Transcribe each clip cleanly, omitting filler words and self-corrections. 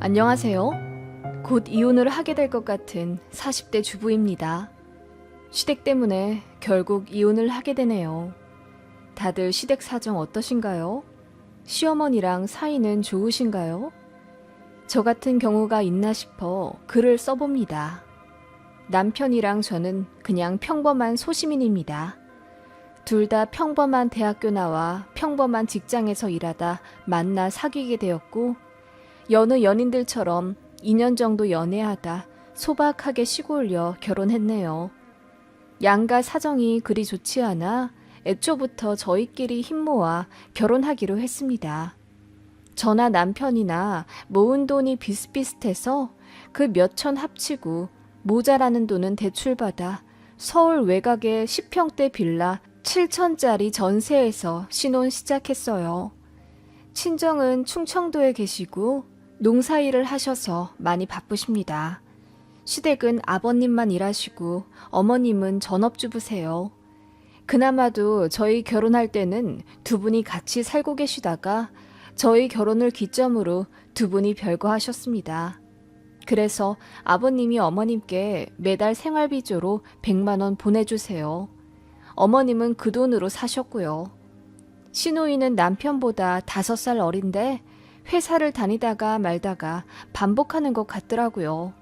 안녕하세요. 곧 이혼을 하게 될 것 같은 40대 주부입니다. 시댁 때문에 결국 이혼을 하게 되네요. 다들 시댁 사정 어떠신가요? 시어머니랑 사이는 좋으신가요? 저 같은 경우가 있나 싶어 글을 써봅니다. 남편이랑 저는 그냥 평범한 소시민입니다. 둘 다 평범한 대학교 나와 평범한 직장에서 일하다 만나 사귀게 되었고, 여느 연인들처럼 2년 정도 연애하다 소박하게 시골려 결혼했네요. 양가 사정이 그리 좋지 않아 애초부터 저희끼리 힘모아 결혼하기로 했습니다. 저나 남편이나 모은 돈이 비슷비슷해서 그 몇천 합치고 모자라는 돈은 대출받아 서울 외곽의 10평대 빌라 7천짜리 전세에서 신혼 시작했어요. 친정은 충청도에 계시고 농사일을 하셔서 많이 바쁘십니다. 시댁은 아버님만 일하시고 어머님은 전업주부세요. 그나마도 저희 결혼할 때는 두 분이 같이 살고 계시다가 저희 결혼을 기점으로 두 분이 별거하셨습니다. 그래서 아버님이 어머님께 매달 생활비조로 100만 원 보내주세요. 어머님은 그 돈으로 사셨고요. 시누이는 남편보다 5살 어린데 회사를 다니다가 말다가 반복하는 것 같더라고요.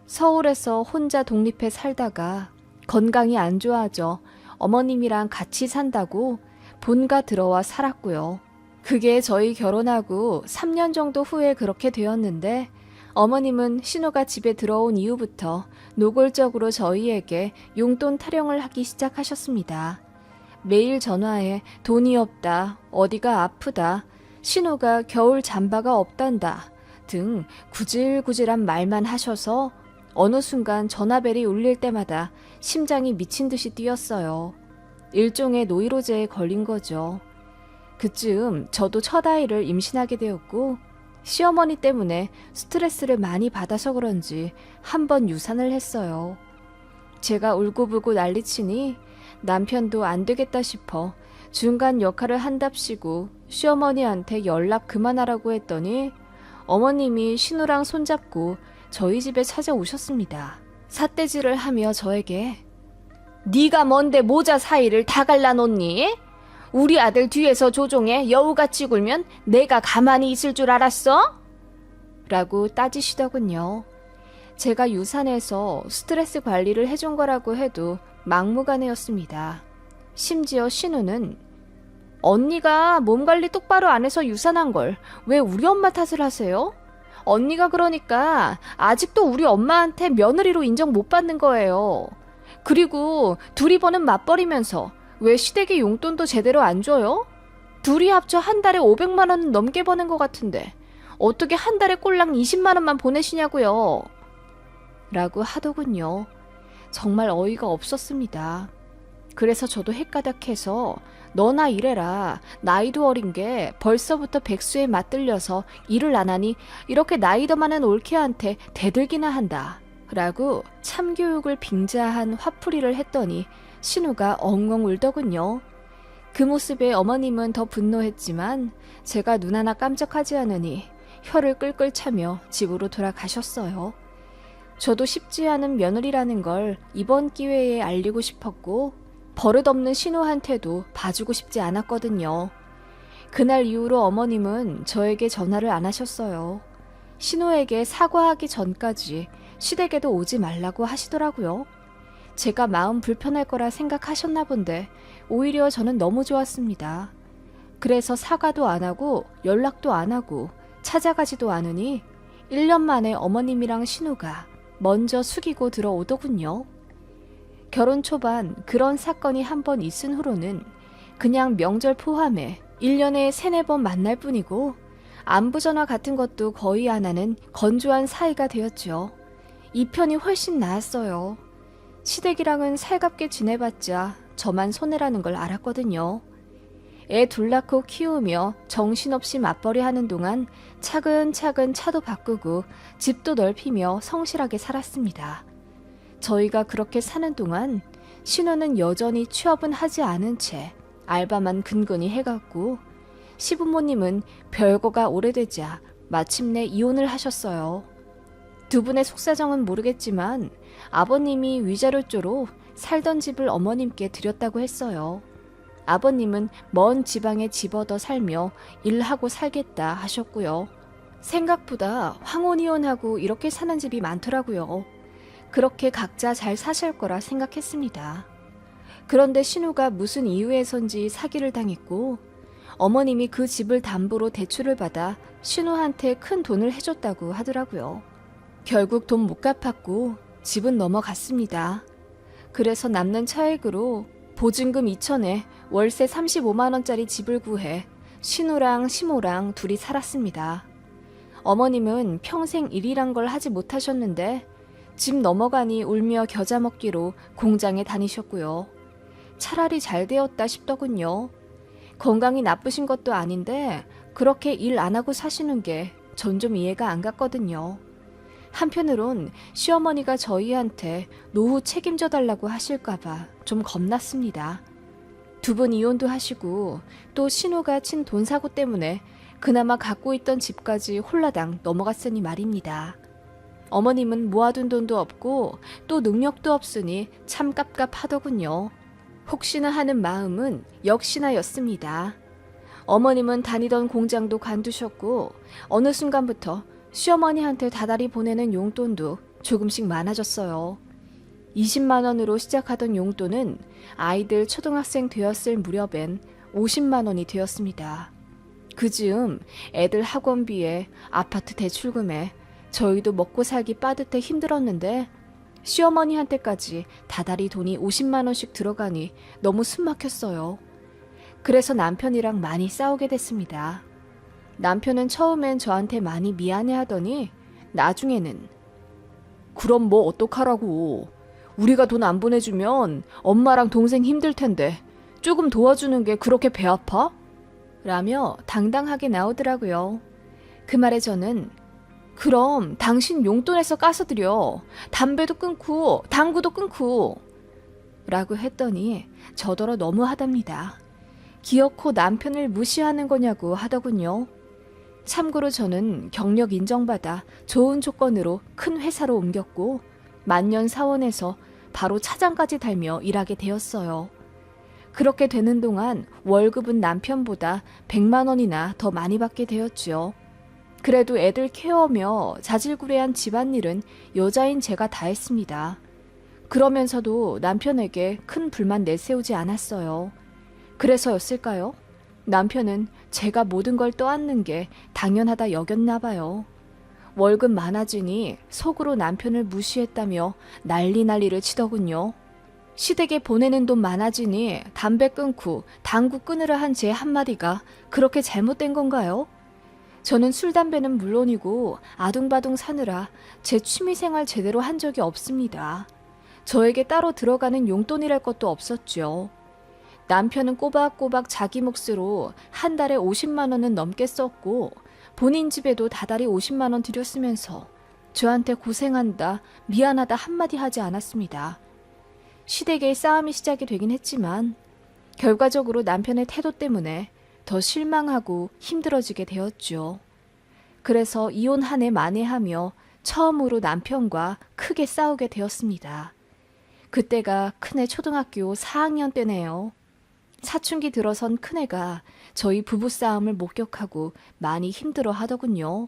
서울에서 혼자 독립해 살다가 건강이 안 좋아져 어머님이랑 같이 산다고 본가 들어와 살았고요. 그게 저희 결혼하고 3년 정도 후에 그렇게 되었는데, 어머님은 신우가 집에 들어온 이후부터 노골적으로 저희에게 용돈 타령을 하기 시작하셨습니다. 매일 전화해 돈이 없다, 어디가 아프다, 신우가 겨울 잠바가 없단다 등 구질구질한 말만 하셔서 어느 순간 전화벨이 울릴 때마다 심장이 미친 듯이 뛰었어요. 일종의 노이로제에 걸린 거죠. 그쯤 저도 첫 아이를 임신하게 되었고, 시어머니 때문에 스트레스를 많이 받아서 그런지 한번 유산을 했어요. 제가 울고불고 난리치니 남편도 안 되겠다 싶어 중간 역할을 한답시고 시어머니한테 연락 그만하라고 했더니 어머님이 신우랑 손잡고 저희 집에 찾아오셨습니다. 삿대질을 하며 저에게 "네가 뭔데 모자 사이를 다 갈라놓니? 우리 아들 뒤에서 조종해 여우같이 굴면 내가 가만히 있을 줄 알았어?" 라고 따지시더군요. 제가 유산해서 스트레스 관리를 해준 거라고 해도 막무가내였습니다. 심지어 신우는 "언니가 몸 관리 똑바로 안 해서 유산한 걸 왜 우리 엄마 탓을 하세요? 언니가 그러니까 아직도 우리 엄마한테 며느리로 인정 못 받는 거예요. 그리고 둘이 버는 맞벌이면서 왜 시댁에 용돈도 제대로 안 줘요? 둘이 합쳐 한 달에 500만 원 넘게 버는 것 같은데 어떻게 한 달에 꼴랑 20만 원만 보내시냐고요?" 라고 하더군요. 정말 어이가 없었습니다. 그래서 저도 헷가닥해서 "너나 일해라. 나이도 어린 게 벌써부터 백수에 맞들려서 일을 안 하니 이렇게 나이도 많은 올케한테 대들기나 한다." 라고 참교육을 빙자한 화풀이를 했더니 신우가 엉엉 울더군요. 그 모습에 어머님은 더 분노했지만 제가 눈 하나 깜짝하지 않으니 혀를 끌끌 차며 집으로 돌아가셨어요. 저도 쉽지 않은 며느리라는 걸 이번 기회에 알리고 싶었고, 버릇없는 신우한테도 봐주고 싶지 않았거든요. 그날 이후로 어머님은 저에게 전화를 안 하셨어요. 신우에게 사과하기 전까지 시댁에도 오지 말라고 하시더라고요. 제가 마음 불편할 거라 생각하셨나 본데 오히려 저는 너무 좋았습니다. 그래서 사과도 안 하고 연락도 안 하고 찾아가지도 않으니 1년 만에 어머님이랑 신우가 먼저 숙이고 들어오더군요. 결혼 초반 그런 사건이 한 번 있은 후로는 그냥 명절 포함해 1년에 3-4번 만날 뿐이고 안부전화 같은 것도 거의 안 하는 건조한 사이가 되었죠. 이 편이 훨씬 나았어요. 시댁이랑은 살갑게 지내봤자 저만 손해라는 걸 알았거든요. 애 둘 낳고 키우며 정신없이 맞벌이 하는 동안 차근차근 차도 바꾸고 집도 넓히며 성실하게 살았습니다. 저희가 그렇게 사는 동안 신우는 여전히 취업은 하지 않은 채 알바만 근근히 해갔고, 시부모님은 별거가 오래되자 마침내 이혼을 하셨어요. 두 분의 속사정은 모르겠지만 아버님이 위자료조로 살던 집을 어머님께 드렸다고 했어요. 아버님은 먼 지방에 집 얻어 살며 일하고 살겠다 하셨고요. 생각보다 황혼이혼하고 이렇게 사는 집이 많더라고요. 그렇게 각자 잘 사실 거라 생각했습니다. 그런데 신우가 무슨 이유에선지 사기를 당했고 어머님이 그 집을 담보로 대출을 받아 신우한테 큰 돈을 해줬다고 하더라고요. 결국 돈 못 갚았고 집은 넘어갔습니다. 그래서 남는 차액으로 보증금 2천에 월세 35만 원짜리 집을 구해 신우랑 시모랑 둘이 살았습니다. 어머님은 평생 일이란 걸 하지 못하셨는데 집 넘어가니 울며 겨자 먹기로 공장에 다니셨고요. 차라리 잘 되었다 싶더군요. 건강이 나쁘신 것도 아닌데 그렇게 일 안 하고 사시는 게 전 좀 이해가 안 갔거든요. 한편으론 시어머니가 저희한테 노후 책임져 달라고 하실까봐 좀 겁났습니다. 두 분 이혼도 하시고 또 신우가 친 돈 사고 때문에 그나마 갖고 있던 집까지 홀라당 넘어갔으니 말입니다. 어머님은 모아둔 돈도 없고 또 능력도 없으니 참 깝깝하더군요. 혹시나 하는 마음은 역시나였습니다. 어머님은 다니던 공장도 관두셨고 어느 순간부터 시어머니한테 다달이 보내는 용돈도 조금씩 많아졌어요. 20만 원으로 시작하던 용돈은 아이들 초등학생 되었을 무렵엔 50만 원이 되었습니다. 그 즈음 애들 학원비에 아파트 대출금에 저희도 먹고 살기 빠듯해 힘들었는데 시어머니한테까지 다달이 돈이 50만 원씩 들어가니 너무 숨막혔어요. 그래서 남편이랑 많이 싸우게 됐습니다. 남편은 처음엔 저한테 많이 미안해하더니 나중에는 그럼 뭐 어떡하라고. 우리가 돈 안 보내주면 엄마랑 동생 힘들 텐데 조금 도와주는 게 그렇게 배 아파? 라며 당당하게 나오더라고요. 그 말에 저는 그럼 당신 용돈에서 까서 드려. 담배도 끊고 당구도 끊고 라고 했더니 저더러 너무하답니다. 기어코 남편을 무시하는 거냐고 하더군요. 참고로 저는 경력 인정받아 좋은 조건으로 큰 회사로 옮겼고 만년 사원에서 바로 차장까지 달며 일하게 되었어요. 그렇게 되는 동안 월급은 남편보다 100만 원이나 더 많이 받게 되었죠. 그래도 애들 케어며 자질구레한 집안일은 여자인 제가 다 했습니다. 그러면서도 남편에게 큰 불만 내세우지 않았어요. 그래서였을까요? 남편은 제가 모든 걸 떠안는 게 당연하다 여겼나 봐요. 월급 많아지니 속으로 남편을 무시했다며 난리를 치더군요. 시댁에 보내는 돈 많아지니 담배 끊고 당구 끊으라 한 제 한마디가 그렇게 잘못된 건가요? 저는 술, 담배는 물론이고 아둥바둥 사느라 제 취미생활 제대로 한 적이 없습니다. 저에게 따로 들어가는 용돈이랄 것도 없었죠. 남편은 꼬박꼬박 자기 몫으로 한 달에 50만 원은 넘게 썼고 본인 집에도 다달이 50만 원 들였으면서 저한테 고생한다, 미안하다 한마디 하지 않았습니다. 시댁의 싸움이 시작이 되긴 했지만 결과적으로 남편의 태도 때문에 더 실망하고 힘들어지게 되었죠. 그래서 이혼 한 해 만회하며 처음으로 남편과 크게 싸우게 되었습니다. 그때가 큰애 초등학교 4학년 때네요. 사춘기 들어선 큰애가 저희 부부싸움을 목격하고 많이 힘들어 하더군요.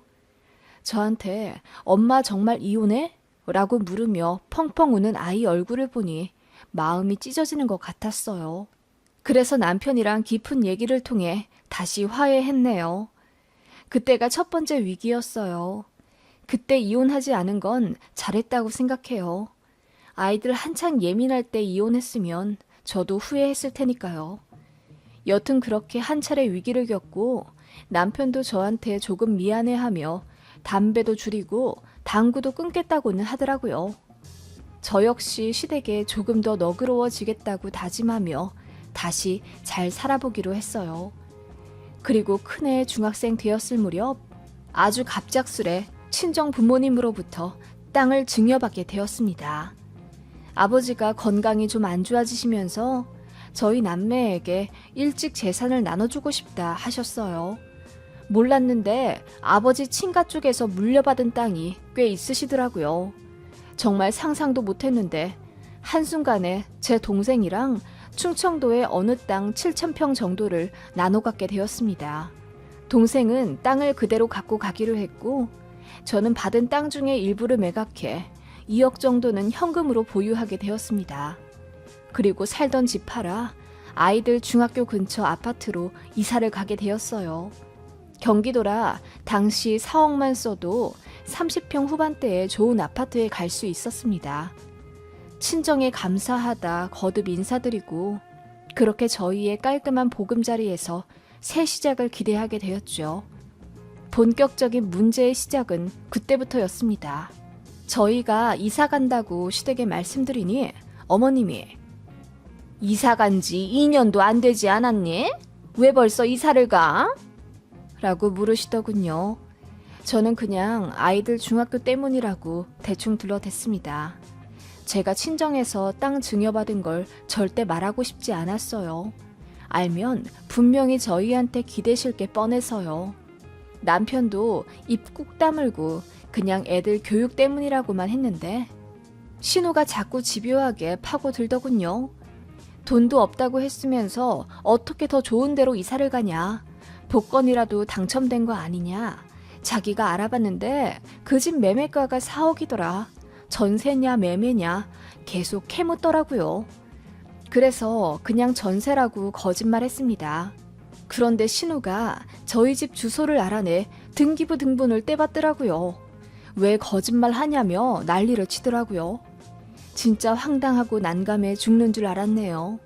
저한테 엄마 정말 이혼해? 라고 물으며 펑펑 우는 아이 얼굴을 보니 마음이 찢어지는 것 같았어요. 그래서 남편이랑 깊은 얘기를 통해 다시 화해했네요. 그때가 첫 번째 위기였어요. 그때 이혼하지 않은 건 잘했다고 생각해요. 아이들 한창 예민할 때 이혼했으면 저도 후회했을 테니까요. 여튼 그렇게 한 차례 위기를 겪고 남편도 저한테 조금 미안해하며 담배도 줄이고 당구도 끊겠다고는 하더라고요. 저 역시 시댁에 조금 더 너그러워지겠다고 다짐하며 다시 잘 살아보기로 했어요. 그리고 큰애 중학생 되었을 무렵 아주 갑작스레 친정 부모님으로부터 땅을 증여받게 되었습니다. 아버지가 건강이 좀 안 좋아지시면서 저희 남매에게 일찍 재산을 나눠주고 싶다 하셨어요. 몰랐는데 아버지 친가 쪽에서 물려받은 땅이 꽤 있으시더라고요. 정말 상상도 못했는데 한순간에 제 동생이랑 충청도의 어느 땅 7,000평 정도를 나눠 갖게 되었습니다. 동생은 땅을 그대로 갖고 가기로 했고 저는 받은 땅 중에 일부를 매각해 2억 정도는 현금으로 보유하게 되었습니다. 그리고 살던 집 팔아 아이들 중학교 근처 아파트로 이사를 가게 되었어요. 경기도라 당시 4억만 써도 30평 후반대의 좋은 아파트에 갈 수 있었습니다. 친정에 감사하다 거듭 인사드리고 그렇게 저희의 깔끔한 보금자리에서 새 시작을 기대하게 되었죠. 본격적인 문제의 시작은 그때부터였습니다. 저희가 이사 간다고 시댁에 말씀드리니 어머님이 이사 간 지 2년도 안 되지 않았니? 왜 벌써 이사를 가? 라고 물으시더군요. 저는 그냥 아이들 중학교 때문이라고 대충 둘러댔습니다. 제가 친정에서 땅 증여받은 걸 절대 말하고 싶지 않았어요. 알면 분명히 저희한테 기대실 게 뻔해서요. 남편도 입 꾹 다물고 그냥 애들 교육 때문이라고만 했는데 신우가 자꾸 집요하게 파고들더군요. 돈도 없다고 했으면서 어떻게 더 좋은 데로 이사를 가냐. 복권이라도 당첨된 거 아니냐. 자기가 알아봤는데 그 집 매매가가 4억이더라. 전세냐 매매냐 계속 캐묻더라고요. 그래서 그냥 전세라고 거짓말했습니다. 그런데 신우가 저희 집 주소를 알아내 등기부 등본을 떼봤더라고요. 왜 거짓말 하냐며 난리를 치더라고요. 진짜 황당하고 난감해 죽는 줄 알았네요.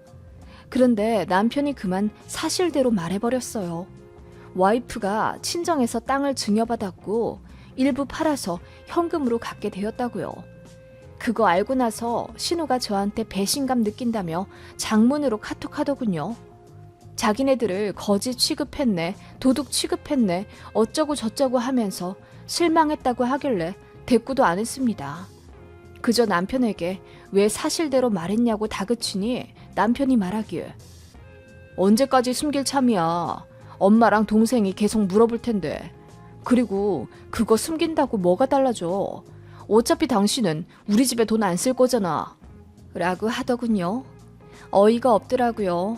그런데 남편이 그만 사실대로 말해버렸어요. 와이프가 친정에서 땅을 증여받았고 일부 팔아서 현금으로 갖게 되었다고요. 그거 알고 나서 신우가 저한테 배신감 느낀다며 장문으로 카톡하더군요. 자기네들을 거지 취급했네, 도둑 취급했네, 어쩌고 저쩌고 하면서 실망했다고 하길래 대꾸도 안 했습니다. 그저 남편에게 왜 사실대로 말했냐고 다그치니 남편이 말하길 언제까지 숨길 참이야. 엄마랑 동생이 계속 물어볼 텐데. 그리고 그거 숨긴다고 뭐가 달라져. 어차피 당신은 우리 집에 돈 안 쓸 거잖아. 라고 하더군요. 어이가 없더라고요.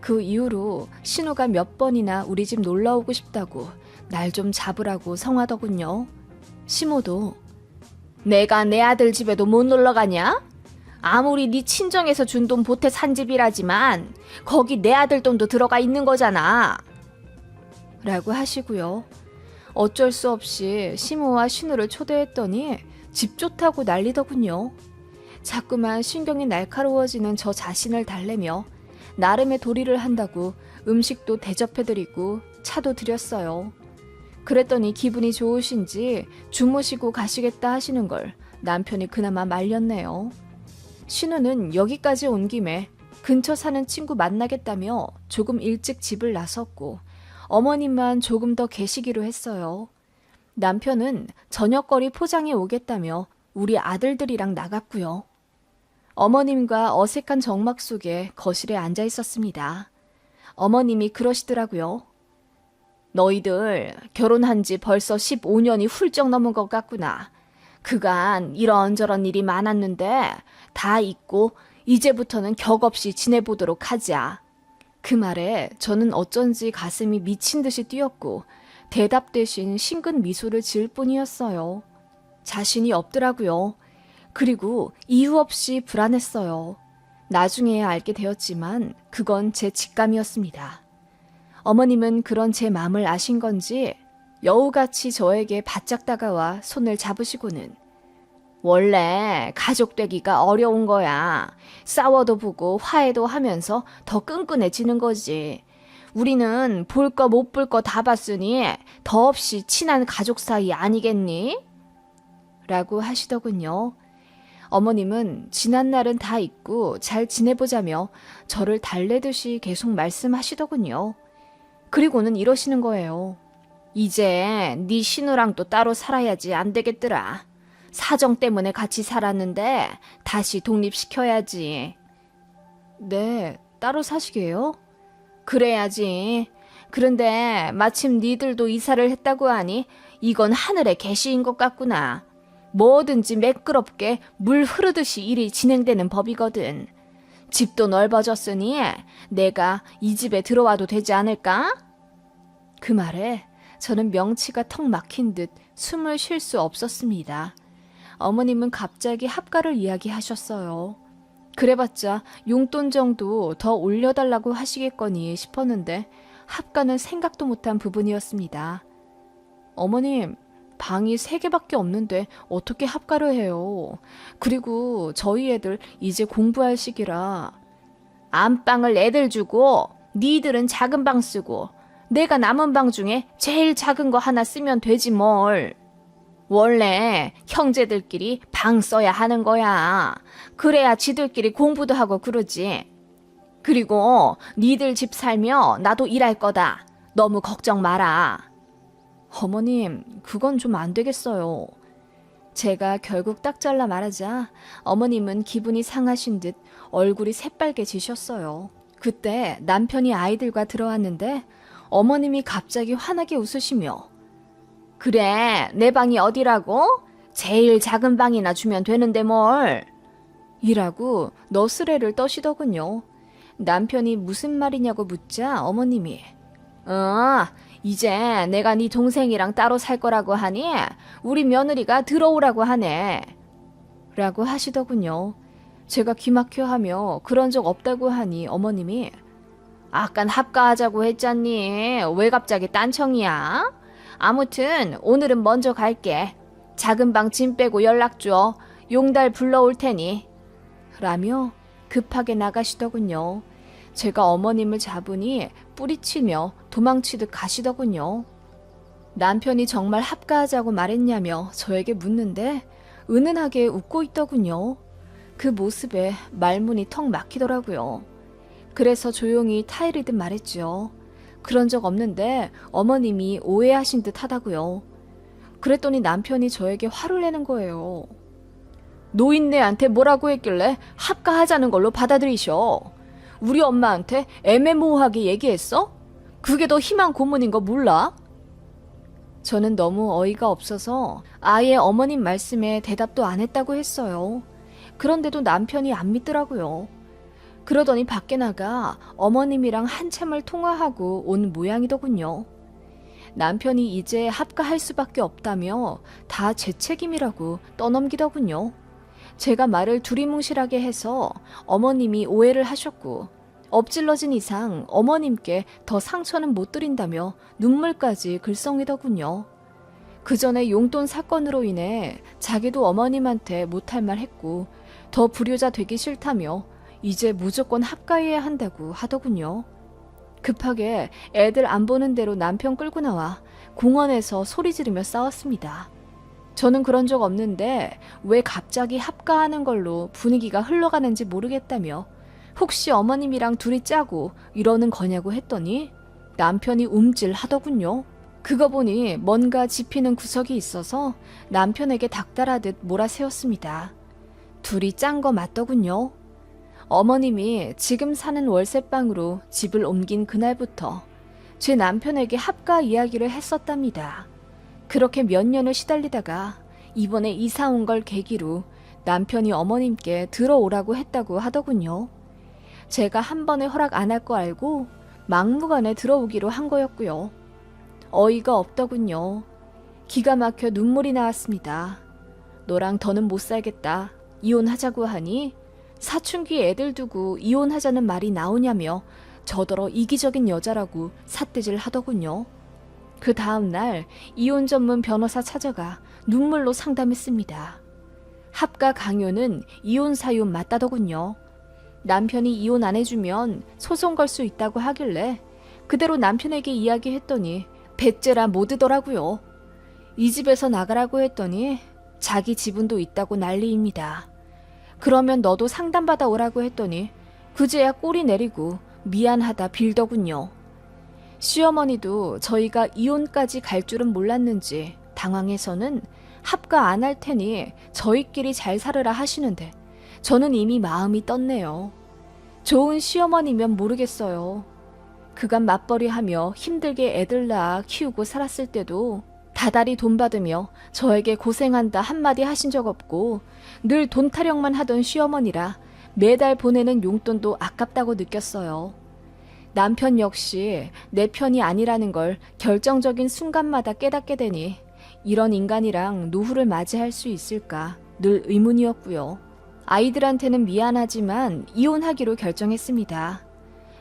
그 이후로 신우가 몇 번이나 우리 집 놀러 오고 싶다고 날 좀 잡으라고 성하더군요. 시모도 내가 내 아들 집에도 못 놀러 가냐? 아무리 네 친정에서 준 돈 보태 산 집이라지만 거기 내 아들 돈도 들어가 있는 거잖아. 라고 하시고요. 어쩔 수 없이 시모와 신우를 초대했더니 집 좋다고 난리더군요. 자꾸만 신경이 날카로워지는 저 자신을 달래며 나름의 도리를 한다고 음식도 대접해드리고 차도 드렸어요. 그랬더니 기분이 좋으신지 주무시고 가시겠다 하시는 걸 남편이 그나마 말렸네요. 신우는 여기까지 온 김에 근처 사는 친구 만나겠다며 조금 일찍 집을 나섰고 어머님만 조금 더 계시기로 했어요. 남편은 저녁거리 포장해 오겠다며 우리 아들들이랑 나갔고요. 어머님과 어색한 정막 속에 거실에 앉아 있었습니다. 어머님이 그러시더라고요. 너희들 결혼한 지 벌써 15년이 훌쩍 넘은 것 같구나. 그간 이런저런 일이 많았는데 다 잊고 이제부터는 격없이 지내보도록 하자. 그 말에 저는 어쩐지 가슴이 미친 듯이 뛰었고 대답 대신 싱긋 미소를 지을 뿐이었어요. 자신이 없더라고요. 그리고 이유 없이 불안했어요. 나중에야 알게 되었지만 그건 제 직감이었습니다. 어머님은 그런 제 마음을 아신 건지 여우같이 저에게 바짝 다가와 손을 잡으시고는 원래 가족 되기가 어려운 거야. 싸워도 보고 화해도 하면서 더 끈끈해지는 거지. 우리는 볼 거 못 볼 거 다 봤으니 더없이 친한 가족 사이 아니겠니? 라고 하시더군요. 어머님은 지난 날은 다 잊고 잘 지내보자며 저를 달래듯이 계속 말씀하시더군요. 그리고는 이러시는 거예요. 이제 네 신우랑 또 따로 살아야지 안 되겠더라. 사정 때문에 같이 살았는데 다시 독립시켜야지. 네, 따로 사시게요? 그래야지. 그런데 마침 니들도 이사를 했다고 하니 이건 하늘의 계시인 것 같구나. 뭐든지 매끄럽게 물 흐르듯이 일이 진행되는 법이거든. 집도 넓어졌으니 내가 이 집에 들어와도 되지 않을까? 그 말에 저는 명치가 턱 막힌 듯 숨을 쉴 수 없었습니다. 어머님은 갑자기 합가를 이야기하셨어요. 그래봤자 용돈 정도 더 올려달라고 하시겠거니 싶었는데 합가는 생각도 못한 부분이었습니다. 어머님, 방이 3개밖에 없는데 어떻게 합가를 해요? 그리고 저희 애들 이제 공부할 시기라. 안방을 애들 주고 니들은 작은 방 쓰고 내가 남은 방 중에 제일 작은 거 하나 쓰면 되지 뭘. 원래 형제들끼리 방 써야 하는 거야. 그래야 지들끼리 공부도 하고 그러지. 그리고 니들 집 살면 나도 일할 거다. 너무 걱정 마라. 어머님, 그건 좀 안 되겠어요. 제가 결국 딱 잘라 말하자 어머님은 기분이 상하신 듯 얼굴이 새빨개지셨어요. 그때 남편이 아이들과 들어왔는데 어머님이 갑자기 환하게 웃으시며 그래, 내 방이 어디라고? 제일 작은 방이나 주면 되는데 뭘. 이라고 너스레를 떠시더군요. 남편이 무슨 말이냐고 묻자 어머님이 이제 내가 네 동생이랑 따로 살 거라고 하니 우리 며느리가 들어오라고 하네. 라고 하시더군요. 제가 기막혀하며 그런 적 없다고 하니 어머님이 아깐 합가하자고 했잖니. 왜 갑자기 딴청이야? 아무튼 오늘은 먼저 갈게. 작은 방 짐 빼고 연락 줘. 용달 불러올 테니. 라며 급하게 나가시더군요. 제가 어머님을 잡으니 뿌리치며 도망치듯 가시더군요. 남편이 정말 합가하자고 말했냐며 저에게 묻는데 은은하게 웃고 있더군요. 그 모습에 말문이 턱 막히더라고요. 그래서 조용히 타이르듯 말했죠. 그런 적 없는데 어머님이 오해하신 듯 하다고요. 그랬더니 남편이 저에게 화를 내는 거예요. 노인네한테 뭐라고 했길래 합가하자는 걸로 받아들이셔. 우리 엄마한테 애매모호하게 얘기했어? 그게 더 희망 고문인 거 몰라? 저는 너무 어이가 없어서 아예 어머님 말씀에 대답도 안 했다고 했어요. 그런데도 남편이 안 믿더라고요. 그러더니 밖에 나가 어머님이랑 한참을 통화하고 온 모양이더군요. 남편이 이제 합가할 수밖에 없다며 다 제 책임이라고 떠넘기더군요. 제가 말을 두리뭉실하게 해서 어머님이 오해를 하셨고 엎질러진 이상 어머님께 더 상처는 못 드린다며 눈물까지 글썽이더군요. 그 전에 용돈 사건으로 인해 자기도 어머님한테 못할 말 했고 더 불효자 되기 싫다며 이제 무조건 합가해야 한다고 하더군요. 급하게 애들 안 보는 대로 남편 끌고 나와 공원에서 소리 지르며 싸웠습니다. 저는 그런 적 없는데 왜 갑자기 합가하는 걸로 분위기가 흘러가는지 모르겠다며 혹시 어머님이랑 둘이 짜고 이러는 거냐고 했더니 남편이 움찔하더군요. 그거 보니 뭔가 짚히는 구석이 있어서 남편에게 닥달하듯 몰아세웠습니다. 둘이 짠 거 맞더군요. 어머님이 지금 사는 월세방으로 집을 옮긴 그날부터 제 남편에게 합가 이야기를 했었답니다. 그렇게 몇 년을 시달리다가 이번에 이사 온 걸 계기로 남편이 어머님께 들어오라고 했다고 하더군요. 제가 한 번에 허락 안 할 거 알고 막무가내 들어오기로 한 거였고요. 어이가 없더군요. 기가 막혀 눈물이 나왔습니다. 너랑 더는 못 살겠다. 이혼하자고 하니 사춘기 애들 두고 이혼하자는 말이 나오냐며 저더러 이기적인 여자라고 삿대질 하더군요. 그 다음 날 이혼 전문 변호사 찾아가 눈물로 상담했습니다. 합가 강요는 이혼 사유 맞다더군요. 남편이 이혼 안 해주면 소송 걸 수 있다고 하길래 그대로 남편에게 이야기했더니 배째라 못하더라고요. 이 집에서 나가라고 했더니 자기 지분도 있다고 난리입니다. 그러면 너도 상담받아 오라고 했더니 그제야 꼬리 내리고 미안하다 빌더군요. 시어머니도 저희가 이혼까지 갈 줄은 몰랐는지 당황해서는 합가 안 할 테니 저희끼리 잘 살으라 하시는데 저는 이미 마음이 떴네요. 좋은 시어머니면 모르겠어요. 그간 맞벌이하며 힘들게 애들 낳아 키우고 살았을 때도 다달이 돈 받으며 저에게 고생한다 한마디 하신 적 없고 늘 돈 타령만 하던 시어머니라 매달 보내는 용돈도 아깝다고 느꼈어요. 남편 역시 내 편이 아니라는 걸 결정적인 순간마다 깨닫게 되니 이런 인간이랑 노후를 맞이할 수 있을까 늘 의문이었고요. 아이들한테는 미안하지만 이혼하기로 결정했습니다.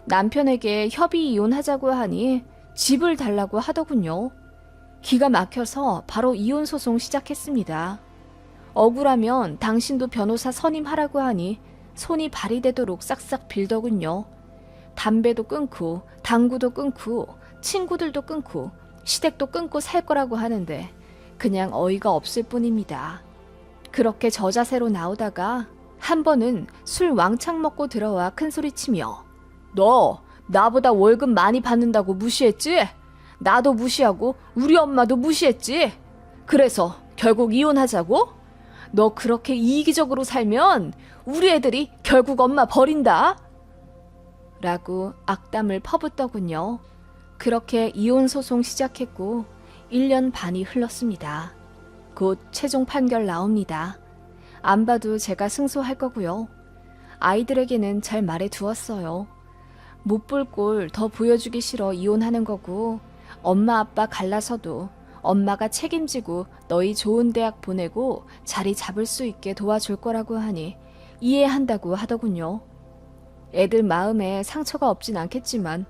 남편에게 협의 이혼하자고 하니 집을 달라고 하더군요. 기가 막혀서 바로 이혼 소송 시작했습니다. 억울하면 당신도 변호사 선임하라고 하니 손이 발이 되도록 싹싹 빌더군요. 담배도 끊고 당구도 끊고 친구들도 끊고 시댁도 끊고 살 거라고 하는데 그냥 어이가 없을 뿐입니다. 그렇게 저자세로 나오다가 한 번은 술 왕창 먹고 들어와 큰소리치며 너 나보다 월급 많이 받는다고 무시했지? 나도 무시하고 우리 엄마도 무시했지? 그래서 결국 이혼하자고? 너 그렇게 이기적으로 살면 우리 애들이 결국 엄마 버린다? 라고 악담을 퍼붓더군요. 그렇게 이혼 소송 시작했고 1년 반이 흘렀습니다. 곧 최종 판결 나옵니다. 안 봐도 제가 승소할 거고요. 아이들에게는 잘 말해 두었어요. 못 볼 꼴 더 보여주기 싫어 이혼하는 거고 엄마 아빠 갈라서도 엄마가 책임지고 너희 좋은 대학 보내고 자리 잡을 수 있게 도와줄 거라고 하니 이해한다고 하더군요. 애들 마음에 상처가 없진 않겠지만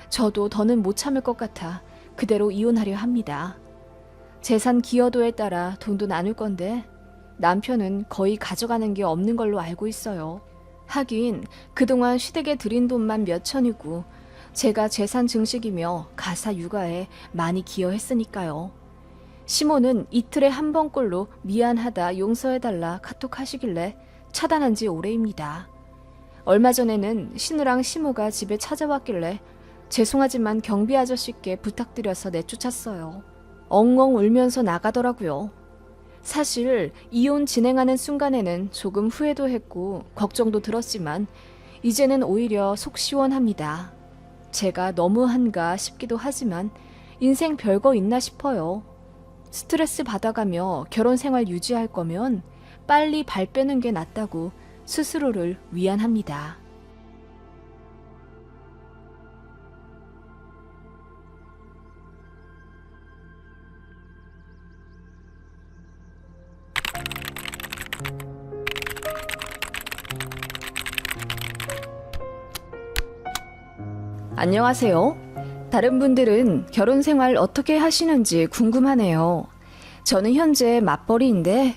저도 더는 못 참을 것 같아 그대로 이혼하려 합니다. 재산 기여도에 따라 돈도 나눌 건데 남편은 거의 가져가는 게 없는 걸로 알고 있어요. 하긴 그동안 시댁에 들인 돈만 몇 천이고 제가 재산 증식이며 가사 육아에 많이 기여했으니까요. 시모는 이틀에 한 번꼴로 미안하다 용서해달라 카톡하시길래 차단한 지 오래입니다. 얼마 전에는 신우랑 시모가 집에 찾아왔길래 죄송하지만 경비 아저씨께 부탁드려서 내쫓았어요. 엉엉 울면서 나가더라고요. 사실 이혼 진행하는 순간에는 조금 후회도 했고 걱정도 들었지만 이제는 오히려 속 시원합니다. 제가 너무한가 싶기도 하지만 인생 별거 있나 싶어요. 스트레스 받아가며 결혼 생활 유지할 거면 빨리 발 빼는 게 낫다고 스스로를 위안합니다. 안녕하세요. 다른 분들은 결혼 생활 어떻게 하시는지 궁금하네요. 저는 현재 맞벌이인데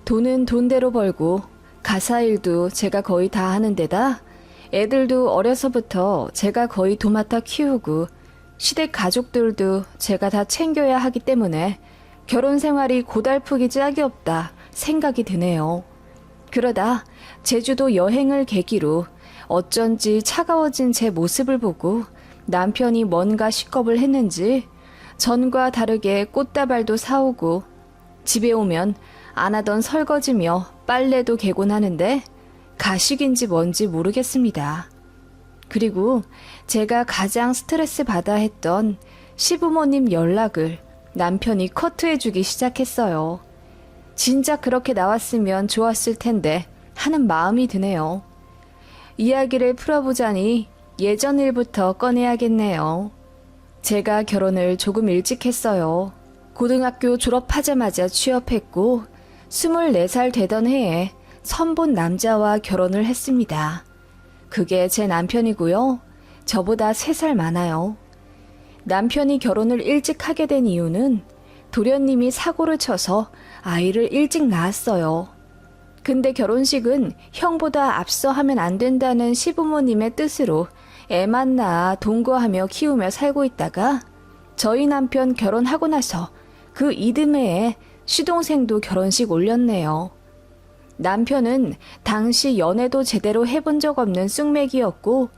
돈은 돈대로 벌고 가사 일도 제가 거의 다 하는 데다 애들도 어려서부터 제가 거의 도맡아 키우고 시댁 가족들도 제가 다 챙겨야 하기 때문에 결혼 생활이 고달프기 짝이 없다 생각이 드네요. 그러다 제주도 여행을 계기로 어쩐지 차가워진 제 모습을 보고 남편이 뭔가 식겁을 했는지 전과 다르게 꽃다발도 사오고 집에 오면 안 하던 설거지며 빨래도 개곤 하는데 가식인지 뭔지 모르겠습니다. 그리고 제가 가장 스트레스 받아 했던 시부모님 연락을 남편이 커트해주기 시작했어요. 진짜 그렇게 나왔으면 좋았을 텐데 하는 마음이 드네요. 이야기를 풀어보자니 예전 일부터 꺼내야겠네요. 제가 결혼을 조금 일찍 했어요. 고등학교 졸업하자마자 취업했고 24살 되던 해에 선본 남자와 결혼을 했습니다. 그게 제 남편이고요. 저보다 3살 많아요. 남편이 결혼을 일찍 하게 된 이유는 도련님이 사고를 쳐서 아이를 일찍 낳았어요. 근데 결혼식은 형보다 앞서 하면 안 된다는 시부모님의 뜻으로 애만 낳아 동거하며 키우며 살고 있다가 저희 남편 결혼하고 나서 그 이듬해에 시동생도 결혼식 올렸네요. 남편은 당시 연애도 제대로 해본 적 없는 쑥맥이었고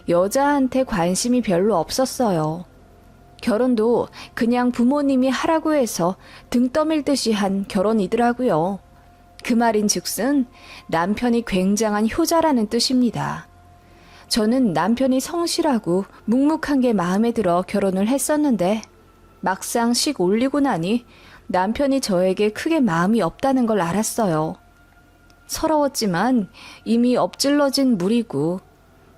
여자한테 관심이 별로 없었어요. 결혼도 그냥 부모님이 하라고 해서 등 떠밀듯이 한 결혼이더라고요. 그 말인즉슨 남편이 굉장한 효자라는 뜻입니다. 저는 남편이 성실하고 묵묵한 게 마음에 들어 결혼을 했었는데 막상 식 올리고 나니 남편이 저에게 크게 마음이 없다는 걸 알았어요. 서러웠지만 이미 엎질러진 물이고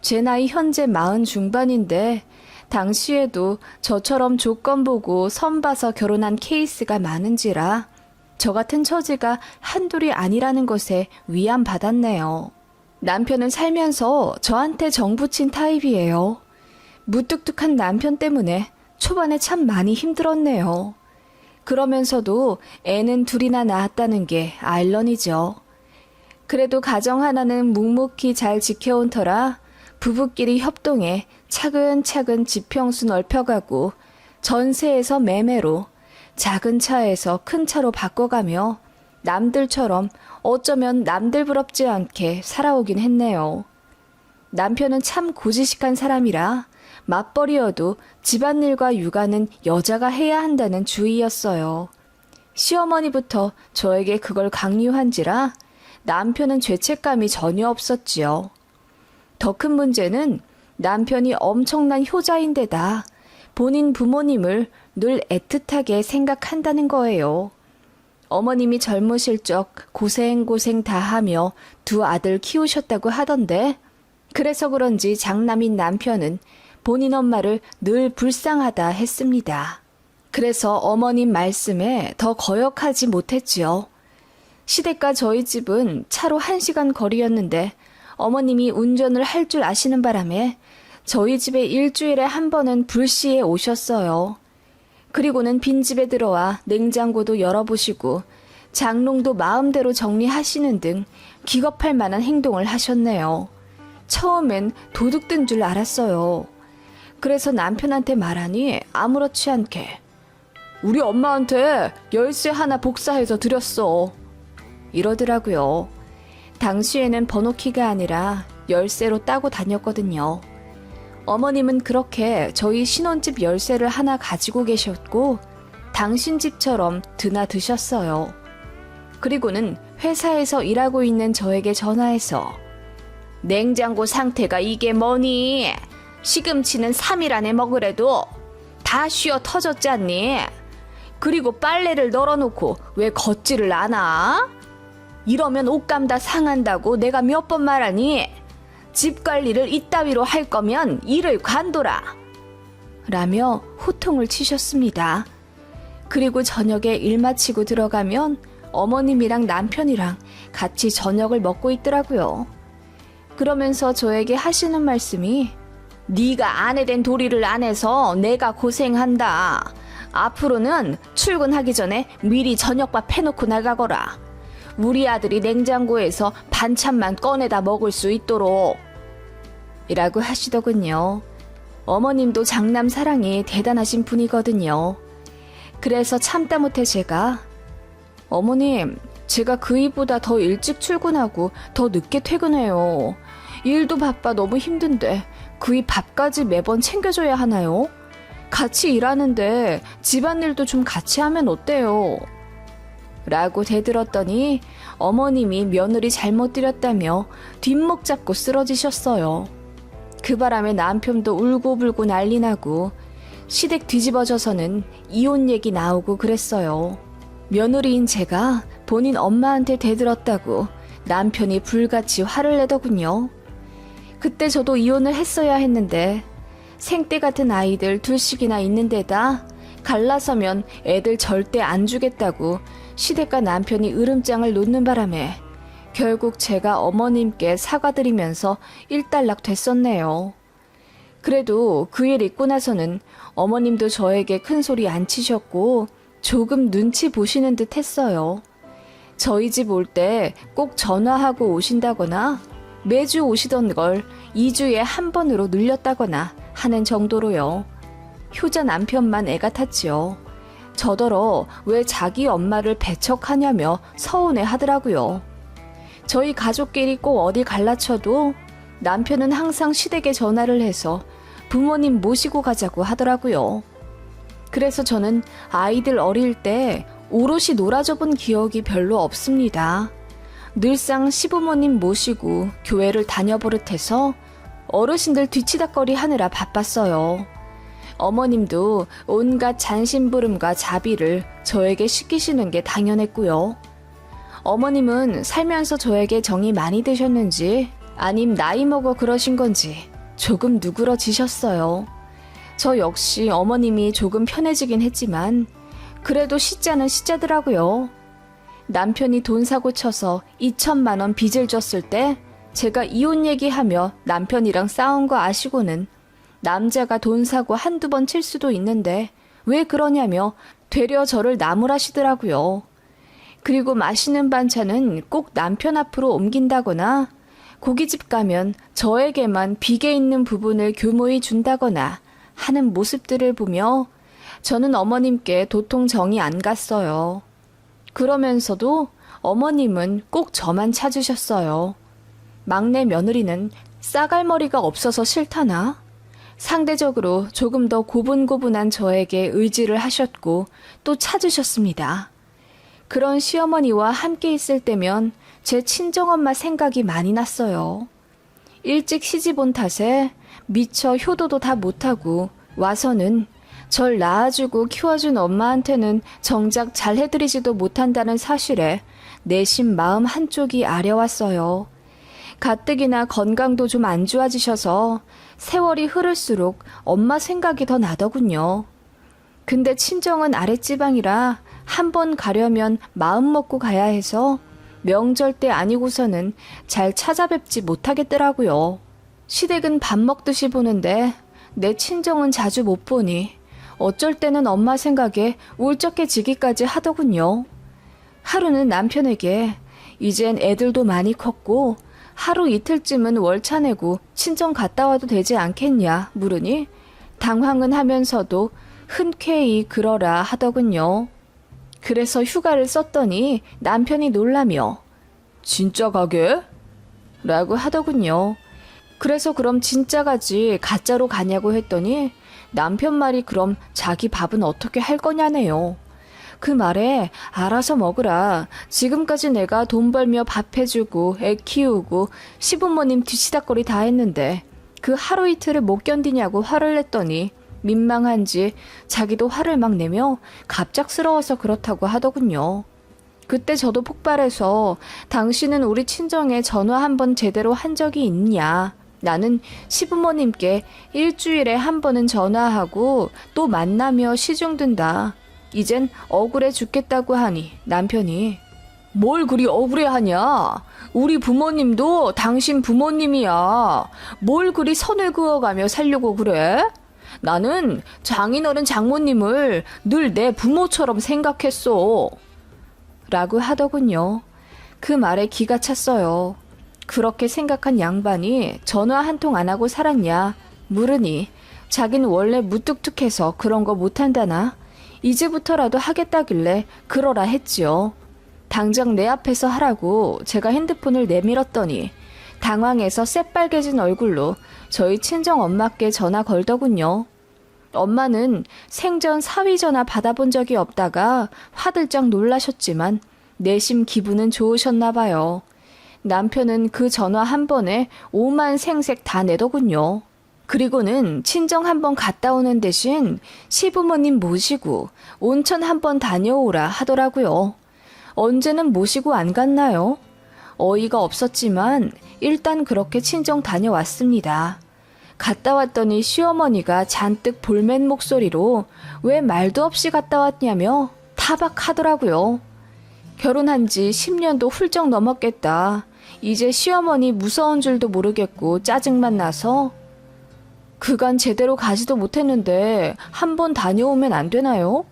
제 나이 현재 40 중반인데 당시에도 저처럼 조건 보고 선 봐서 결혼한 케이스가 많은지라 저 같은 처지가 한둘이 아니라는 것에 위안받았네요. 남편은 살면서 저한테 정붙인 타입이에요. 무뚝뚝한 남편 때문에 초반에 참 많이 힘들었네요. 그러면서도 애는 둘이나 낳았다는 게 아일러니죠. 그래도 가정 하나는 묵묵히 잘 지켜온 터라 부부끼리 협동해 차근차근 지평수 넓혀가고 전세에서 매매로 작은 차에서 큰 차로 바꿔가며 남들처럼 어쩌면 남들 부럽지 않게 살아오긴 했네요. 남편은 참 고지식한 사람이라 맞벌이여도 집안일과 육아는 여자가 해야 한다는 주의였어요. 시어머니부터 저에게 그걸 강요한지라 남편은 죄책감이 전혀 없었지요. 더 큰 문제는 남편이 엄청난 효자인데다 본인 부모님을 늘 애틋하게 생각한다는 거예요. 어머님이 젊으실 적 고생 다 하며 두 아들 키우셨다고 하던데 그래서 그런지 장남인 남편은 본인 엄마를 늘 불쌍하다 했습니다. 그래서 어머님 말씀에 더 거역하지 못했지요. 시댁과 저희 집은 차로 1시간 거리였는데 어머님이 운전을 할 줄 아시는 바람에 저희 집에 일주일에 한 번은 불시에 오셨어요. 그리고는 빈집에 들어와 냉장고도 열어보시고 장롱도 마음대로 정리하시는 등 기겁할 만한 행동을 하셨네요. 처음엔 도둑된 줄 알았어요. 그래서 남편한테 말하니 아무렇지 않게 우리 엄마한테 열쇠 하나 복사해서 드렸어. 이러더라고요. 당시에는 번호키가 아니라 열쇠로 따고 다녔거든요. 어머님은 그렇게 저희 신혼집 열쇠를 하나 가지고 계셨고 당신 집처럼 드나드셨어요. 그리고는 회사에서 일하고 있는 저에게 전화해서 냉장고 상태가 이게 뭐니? 시금치는 3일 안에 먹으래도 다 쉬어 터졌잖니? 그리고 빨래를 널어놓고 왜 걷지를 않아? 이러면 옷감 다 상한다고 내가 몇 번 말하니? 집 관리를 이따위로 할 거면 일을 관둬라. 라며 호통을 치셨습니다. 그리고 저녁에 일 마치고 들어가면 어머님이랑 남편이랑 같이 저녁을 먹고 있더라고요. 그러면서 저에게 하시는 말씀이 네가 아내 된 도리를 안 해서 내가 고생한다. 앞으로는 출근하기 전에 미리 저녁밥 해놓고 나가거라. 우리 아들이 냉장고에서 반찬만 꺼내다 먹을 수 있도록 이라고 하시더군요. 어머님도 장남 사랑이 대단하신 분이거든요. 그래서 참다 못해 제가 어머님, 제가 그 일보다 더 일찍 출근하고 더 늦게 퇴근해요. 일도 바빠 너무 힘든데 그 일 밥까지 매번 챙겨줘야 하나요? 같이 일하는데 집안일도 좀 같이 하면 어때요? 라고 대들었더니 어머님이 며느리 잘못 들였다며 뒷목 잡고 쓰러지셨어요. 그 바람에 남편도 울고불고 난리 나고 시댁 뒤집어져서는 이혼 얘기 나오고 그랬어요. 며느리인 제가 본인 엄마한테 대들었다고 남편이 불같이 화를 내더군요. 그때 저도 이혼을 했어야 했는데 생떼 같은 아이들 둘씩이나 있는 데다 갈라서면 애들 절대 안 주겠다고 시댁과 남편이 으름장을 놓는 바람에 결국 제가 어머님께 사과드리면서 일단락 됐었네요. 그래도 그 일 있고 나서는 어머님도 저에게 큰 소리 안 치셨고 조금 눈치 보시는 듯 했어요. 저희 집 올 때 꼭 전화하고 오신다거나 매주 오시던 걸 2주에 한 번으로 늘렸다거나 하는 정도로요. 효자 남편만 애가 탔지요. 저더러 왜 자기 엄마를 배척하냐며 서운해 하더라고요. 저희 가족끼리 꼭 어디 갈라쳐도 남편은 항상 시댁에 전화를 해서 부모님 모시고 가자고 하더라고요. 그래서 저는 아이들 어릴 때 오롯이 놀아줘 본 기억이 별로 없습니다. 늘상 시부모님 모시고 교회를 다녀버릇해서 어르신들 뒤치다꺼리 하느라 바빴어요. 어머님도 온갖 잔심부름과 자비를 저에게 시키시는 게 당연했고요. 어머님은 살면서 저에게 정이 많이 드셨는지 아님 나이 먹어 그러신 건지 조금 누그러지셨어요. 저 역시 어머님이 조금 편해지긴 했지만 그래도 시자는 시자더라고요. 남편이 돈 사고 쳐서 2천만 원 빚을 졌을 때 제가 이혼 얘기하며 남편이랑 싸운 거 아시고는 남자가 돈 사고 한두 번 칠 수도 있는데 왜 그러냐며 되려 저를 나무라시더라고요. 그리고 맛있는 반찬은 꼭 남편 앞으로 옮긴다거나 고깃집 가면 저에게만 비계 있는 부분을 교모히 준다거나 하는 모습들을 보며 저는 어머님께 도통 정이 안 갔어요. 그러면서도 어머님은 꼭 저만 찾으셨어요. 막내 며느리는 싸갈머리가 없어서 싫다나? 상대적으로 조금 더 고분고분한 저에게 의지를 하셨고 또 찾으셨습니다. 그런 시어머니와 함께 있을 때면 제 친정엄마 생각이 많이 났어요. 일찍 시집 온 탓에 미처 효도도 다 못하고 와서는 절 낳아주고 키워준 엄마한테는 정작 잘해드리지도 못한다는 사실에 내심 마음 한쪽이 아려왔어요. 가뜩이나 건강도 좀 안 좋아지셔서 세월이 흐를수록 엄마 생각이 더 나더군요. 근데 친정은 아랫지방이라 한 번 가려면 마음 먹고 가야 해서 명절 때 아니고서는 잘 찾아뵙지 못하겠더라고요. 시댁은 밥 먹듯이 보는데 내 친정은 자주 못 보니 어쩔 때는 엄마 생각에 울적해지기까지 하더군요. 하루는 남편에게 이젠 애들도 많이 컸고 하루 이틀쯤은 월차 내고 친정 갔다 와도 되지 않겠냐 물으니 당황은 하면서도 흔쾌히 그러라 하더군요. 그래서 휴가를 썼더니 남편이 놀라며 진짜 가게? 라고 하더군요. 그래서 그럼 진짜 가지 가짜로 가냐고 했더니 남편 말이 그럼 자기 밥은 어떻게 할 거냐네요. 그 말에 알아서 먹으라. 지금까지 내가 돈 벌며 밥 해주고 애 키우고 시부모님 뒤치다꺼리 다 했는데 그 하루 이틀을 못 견디냐고 화를 냈더니 민망한지 자기도 화를 막 내며 갑작스러워서 그렇다고 하더군요. 그때 저도 폭발해서 당신은 우리 친정에 전화 한번 제대로 한 적이 있냐? 나는 시부모님께 일주일에 한 번은 전화하고 또 만나며 시중든다. 이젠 억울해 죽겠다고 하니 남편이 뭘 그리 억울해하냐? 우리 부모님도 당신 부모님이야. 뭘 그리 선을 그어가며 살려고 그래? 나는 장인어른 장모님을 늘 내 부모처럼 생각했어. 라고 하더군요. 그 말에 기가 찼어요. 그렇게 생각한 양반이 전화 한 통 안 하고 살았냐 물으니 자기는 원래 무뚝뚝해서 그런 거 못한다나 이제부터라도 하겠다길래 그러라 했지요. 당장 내 앞에서 하라고 제가 핸드폰을 내밀었더니 당황해서 새빨개진 얼굴로 저희 친정 엄마께 전화 걸더군요. 엄마는 생전 사위 전화 받아본 적이 없다가 화들짝 놀라셨지만 내심 기분은 좋으셨나 봐요. 남편은 그 전화 한 번에 5만 생색 다 내더군요. 그리고는 친정 한번 갔다 오는 대신 시부모님 모시고 온천 한번 다녀오라 하더라고요. 언제는 모시고 안 갔나요? 어이가 없었지만 일단 그렇게 친정 다녀왔습니다. 갔다 왔더니 시어머니가 잔뜩 볼멘 목소리로 왜 말도 없이 갔다 왔냐며 타박하더라고요. 결혼한 지 10년도 훌쩍 넘었겠다. 이제 시어머니 무서운 줄도 모르겠고 짜증만 나서 그간 제대로 가지도 못했는데 한번 다녀오면 안 되나요?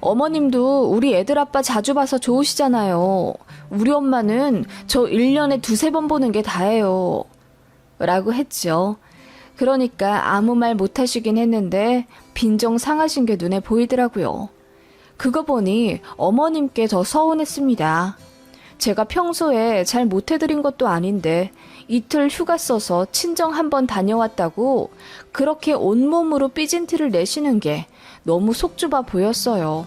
어머님도 우리 애들 아빠 자주 봐서 좋으시잖아요. 우리 엄마는 저 1년에 2-3번 보는 게 다예요. 라고 했죠. 그러니까 아무 말 못하시긴 했는데 빈정 상하신 게 눈에 보이더라고요. 그거 보니 어머님께 더 서운했습니다. 제가 평소에 잘 못해드린 것도 아닌데 이틀 휴가 써서 친정 한번 다녀왔다고 그렇게 온몸으로 삐진 티를 내시는 게 너무 속 좁아 보였어요.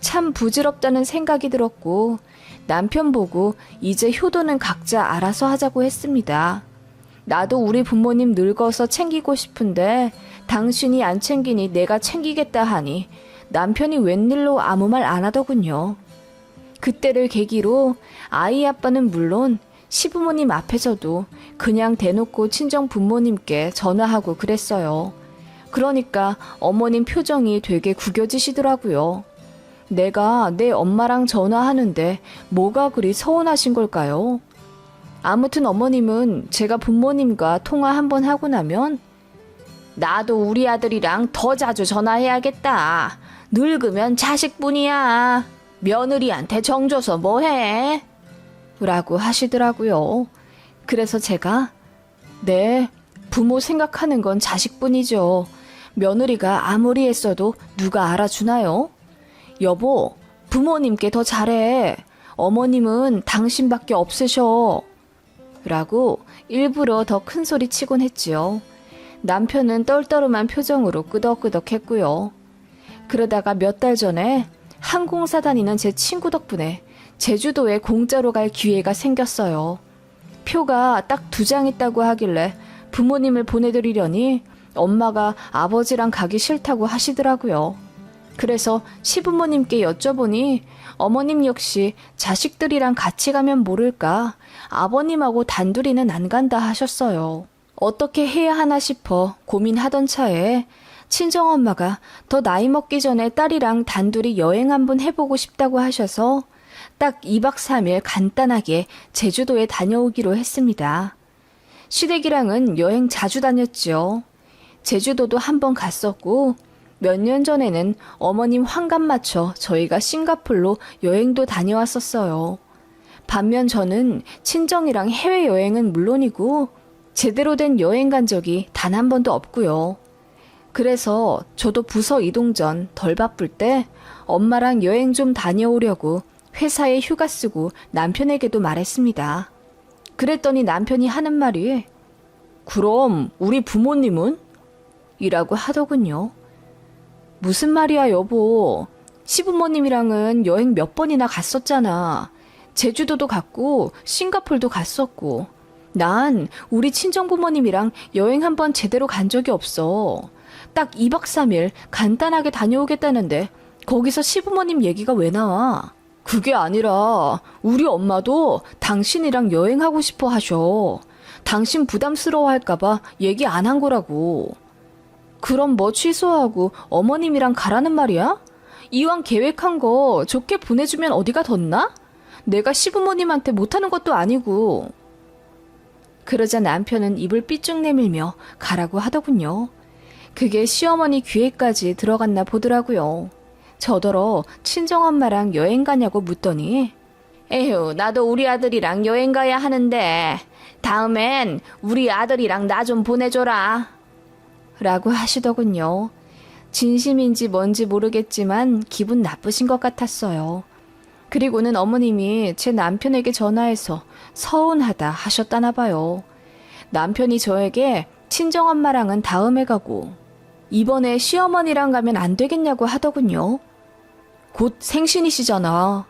참 부질없다는 생각이 들었고 남편 보고 이제 효도는 각자 알아서 하자고 했습니다. 나도 우리 부모님 늙어서 챙기고 싶은데 당신이 안 챙기니 내가 챙기겠다 하니 남편이 웬일로 아무 말 안 하더군요. 그때를 계기로 아이 아빠는 물론 시부모님 앞에서도 그냥 대놓고 친정 부모님께 전화하고 그랬어요. 그러니까 어머님 표정이 되게 구겨지시더라고요. 내가 내 엄마랑 전화하는데 뭐가 그리 서운하신 걸까요? 아무튼 어머님은 제가 부모님과 통화 한번 하고 나면 나도 우리 아들이랑 더 자주 전화해야겠다. 늙으면 자식뿐이야. 며느리한테 정줘서 뭐해? 라고 하시더라고요. 그래서 제가 네, 부모 생각하는 건 자식뿐이죠. 며느리가 아무리 했어도 누가 알아주나요? 여보, 부모님께 더 잘해. 어머님은 당신밖에 없으셔. 라고 일부러 더 큰 소리 치곤 했지요. 남편은 떨떠름한 표정으로 끄덕끄덕 했고요. 그러다가 몇 달 전에 항공사 다니는 제 친구 덕분에 제주도에 공짜로 갈 기회가 생겼어요. 표가 딱 2장 있다고 하길래 부모님을 보내드리려니 엄마가 아버지랑 가기 싫다고 하시더라고요. 그래서 시부모님께 여쭤보니 어머님 역시 자식들이랑 같이 가면 모를까 아버님하고 단둘이는 안 간다 하셨어요. 어떻게 해야 하나 싶어 고민하던 차에 친정엄마가 더 나이 먹기 전에 딸이랑 단둘이 여행 한번 해보고 싶다고 하셔서 딱 2박 3일 간단하게 제주도에 다녀오기로 했습니다. 시댁이랑은 여행 자주 다녔죠. 제주도도 한번 갔었고 몇 년 전에는 어머님 환갑 맞춰 저희가 싱가폴로 여행도 다녀왔었어요. 반면 저는 친정이랑 해외여행은 물론이고 제대로 된 여행 간 적이 단 한 번도 없고요. 그래서 저도 부서 이동 전 덜 바쁠 때 엄마랑 여행 좀 다녀오려고 회사에 휴가 쓰고 남편에게도 말했습니다. 그랬더니 남편이 하는 말이 그럼 우리 부모님은? 이라고 하더군요. 무슨 말이야 여보. 시부모님이랑은 여행 몇 번이나 갔었잖아. 제주도도 갔고 싱가폴도 갔었고 난 우리 친정부모님이랑 여행 한번 제대로 간 적이 없어. 딱 2박 3일 간단하게 다녀오겠다는데 거기서 시부모님 얘기가 왜 나와? 그게 아니라 우리 엄마도 당신이랑 여행하고 싶어 하셔. 당신 부담스러워할까봐 얘기 안 한 거라고. 그럼 뭐 취소하고 어머님이랑 가라는 말이야? 이왕 계획한 거 좋게 보내주면 어디가 덧나? 내가 시부모님한테 못하는 것도 아니고. 그러자 남편은 입을 삐쭉 내밀며 가라고 하더군요. 그게 시어머니 귀에까지 들어갔나 보더라고요. 저더러 친정엄마랑 여행 가냐고 묻더니 에휴 나도 우리 아들이랑 여행 가야 하는데 다음엔 우리 아들이랑 나 좀 보내줘라 라고 하시더군요. 진심인지 뭔지 모르겠지만 기분 나쁘신 것 같았어요. 그리고는 어머님이 제 남편에게 전화해서 서운하다 하셨다나 봐요. 남편이 저에게 친정엄마랑은 다음에 가고 이번에 시어머니랑 가면 안 되겠냐고 하더군요. 곧 생신이시잖아.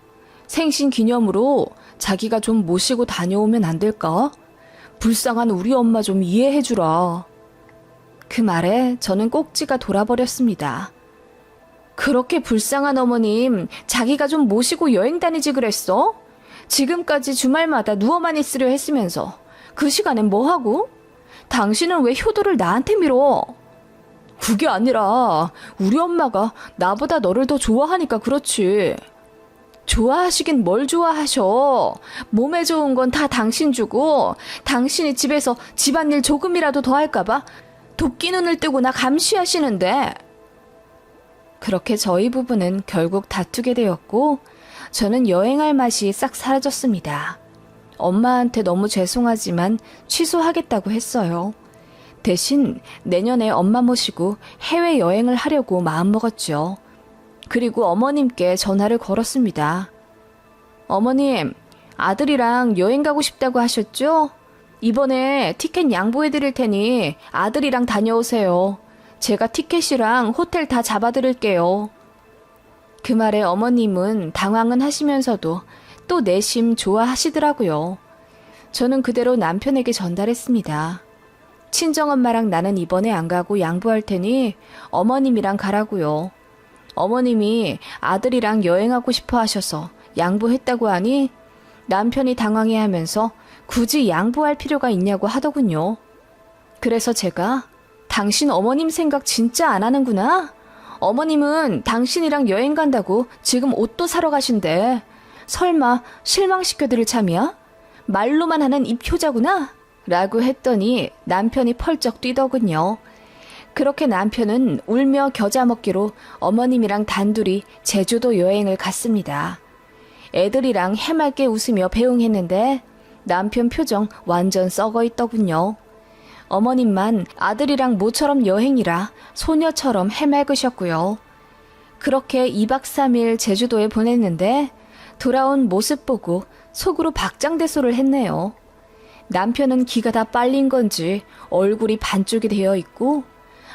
생신 기념으로 자기가 좀 모시고 다녀오면 안 될까? 불쌍한 우리 엄마 좀 이해해주라. 그 말에 저는 꼭지가 돌아버렸습니다. 그렇게 불쌍한 어머님 자기가 좀 모시고 여행 다니지 그랬어? 지금까지 주말마다 누워만 있으려 했으면서 그 시간엔 뭐하고? 당신은 왜 효도를 나한테 밀어? 그게 아니라 우리 엄마가 나보다 너를 더 좋아하니까 그렇지. 좋아하시긴 뭘 좋아하셔. 몸에 좋은 건 다 당신 주고 당신이 집에서 집안일 조금이라도 더 할까봐 도끼 눈을 뜨고 나 감시하시는데. 그렇게 저희 부부는 결국 다투게 되었고 저는 여행할 맛이 싹 사라졌습니다. 엄마한테 너무 죄송하지만 취소하겠다고 했어요. 대신 내년에 엄마 모시고 해외여행을 하려고 마음먹었죠. 그리고 어머님께 전화를 걸었습니다. 어머님, 아들이랑 여행 가고 싶다고 하셨죠? 이번에 티켓 양보해드릴 테니 아들이랑 다녀오세요. 제가 티켓이랑 호텔 다 잡아드릴게요. 그 말에 어머님은 당황은 하시면서도 또 내심 좋아하시더라고요. 저는 그대로 남편에게 전달했습니다. 친정엄마랑 나는 이번에 안 가고 양보할 테니 어머님이랑 가라고요. 어머님이 아들이랑 여행하고 싶어 하셔서 양보했다고 하니 남편이 당황해하면서 굳이 양보할 필요가 있냐고 하더군요. 그래서 제가 당신 어머님 생각 진짜 안 하는구나. 어머님은 당신이랑 여행 간다고 지금 옷도 사러 가신대. 설마 실망시켜드릴 참이야? 말로만 하는 입효자구나? 라고 했더니 남편이 펄쩍 뛰더군요. 그렇게 남편은 울며 겨자 먹기로 어머님이랑 단둘이 제주도 여행을 갔습니다. 애들이랑 해맑게 웃으며 배웅했는데 남편 표정 완전 썩어 있더군요. 어머님만 아들이랑 모처럼 여행이라 소녀처럼 해맑으셨고요. 그렇게 2박 3일 제주도에 보냈는데 돌아온 모습 보고 속으로 박장대소를 했네요. 남편은 기가 다 빨린 건지 얼굴이 반쪽이 되어 있고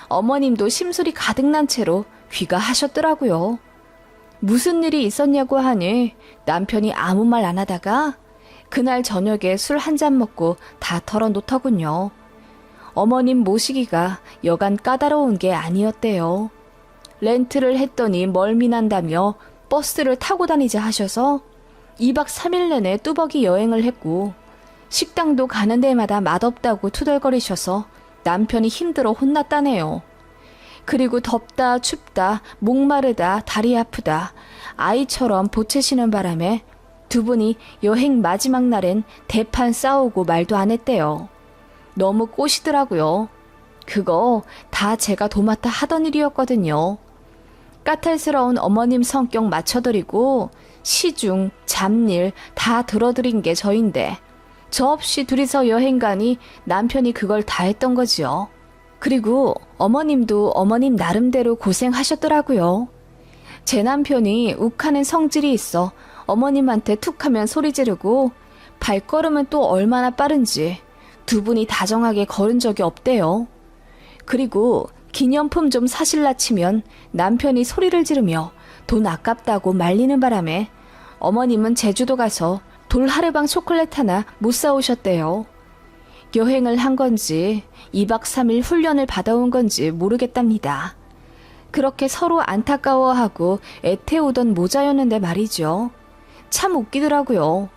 어머님도 심술이 가득 난 채로 귀가하셨더라고요. 무슨 일이 있었냐고 하니 남편이 아무 말 안 하다가 그날 저녁에 술 한 잔 먹고 다 털어놓더군요. 어머님 모시기가 여간 까다로운 게 아니었대요. 렌트를 했더니 멀미난다며 버스를 타고 다니자 하셔서 2박 3일 내내 뚜벅이 여행을 했고 식당도 가는 데마다 맛없다고 투덜거리셔서 남편이 힘들어 혼났다네요. 그리고 덥다 춥다 목마르다 다리 아프다 아이처럼 보채시는 바람에 두 분이 여행 마지막 날엔 대판 싸우고 말도 안 했대요. 너무 꼬시더라고요. 그거 다 제가 도맡아 하던 일이었거든요. 까탈스러운 어머님 성격 맞춰드리고 시중, 잡일 다 들어드린 게 저인데 저 없이 둘이서 여행 가니 남편이 그걸 다 했던 거지요. 그리고 어머님도 어머님 나름대로 고생하셨더라고요. 제 남편이 욱하는 성질이 있어 어머님한테 툭하면 소리 지르고 발걸음은 또 얼마나 빠른지 두 분이 다정하게 걸은 적이 없대요. 그리고 기념품 좀 사실라 치면 남편이 소리를 지르며 돈 아깝다고 말리는 바람에 어머님은 제주도 가서 돌하르방 초콜릿 하나 못 사오셨대요. 여행을 한 건지 2박 3일 훈련을 받아온 건지 모르겠답니다. 그렇게 서로 안타까워하고 애태우던 모자였는데 말이죠. 참 웃기더라고요.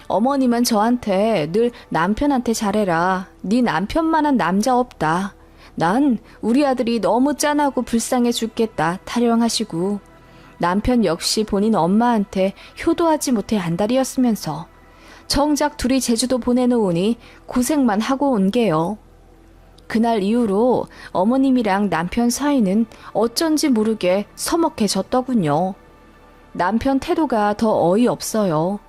어머님은 저한테 늘 남편한테 잘해라. 네 남편만한 남자 없다. 난 우리 아들이 너무 짠하고 불쌍해 죽겠다 타령하시고 남편 역시 본인 엄마한테 효도하지 못해 안달이었으면서 정작 둘이 제주도 보내놓으니 고생만 하고 온 게요. 그날 이후로 어머님이랑 남편 사이는 어쩐지 모르게 서먹해졌더군요. 남편 태도가 더 어이없어요.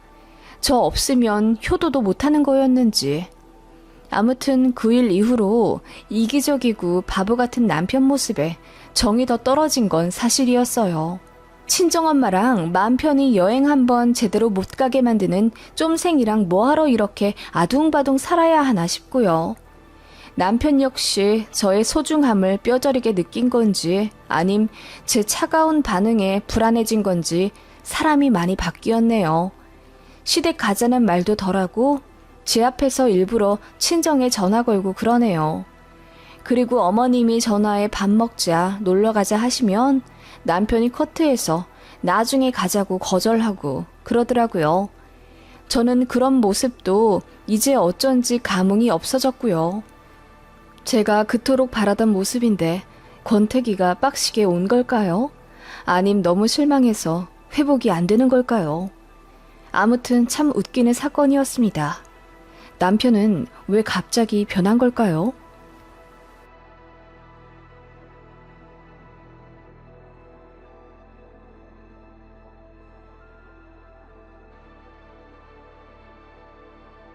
저 없으면 효도도 못하는 거였는지. 아무튼 그 일 이후로 이기적이고 바보 같은 남편 모습에 정이 더 떨어진 건 사실이었어요. 친정엄마랑 마음 편히 여행 한번 제대로 못 가게 만드는 쫌생이랑 뭐하러 이렇게 아둥바둥 살아야 하나 싶고요. 남편 역시 저의 소중함을 뼈저리게 느낀 건지 아님 제 차가운 반응에 불안해진 건지 사람이 많이 바뀌었네요. 시댁 가자는 말도 덜하고 제 앞에서 일부러 친정에 전화 걸고 그러네요. 그리고 어머님이 전화에 밥 먹자 놀러가자 하시면 남편이 커트해서 나중에 가자고 거절하고 그러더라고요. 저는 그런 모습도 이제 어쩐지 감흥이 없어졌고요. 제가 그토록 바라던 모습인데 권태기가 빡시게 온 걸까요? 아님 너무 실망해서 회복이 안 되는 걸까요? 아무튼 참 웃기는 사건이었습니다. 남편은 왜 갑자기 변한 걸까요?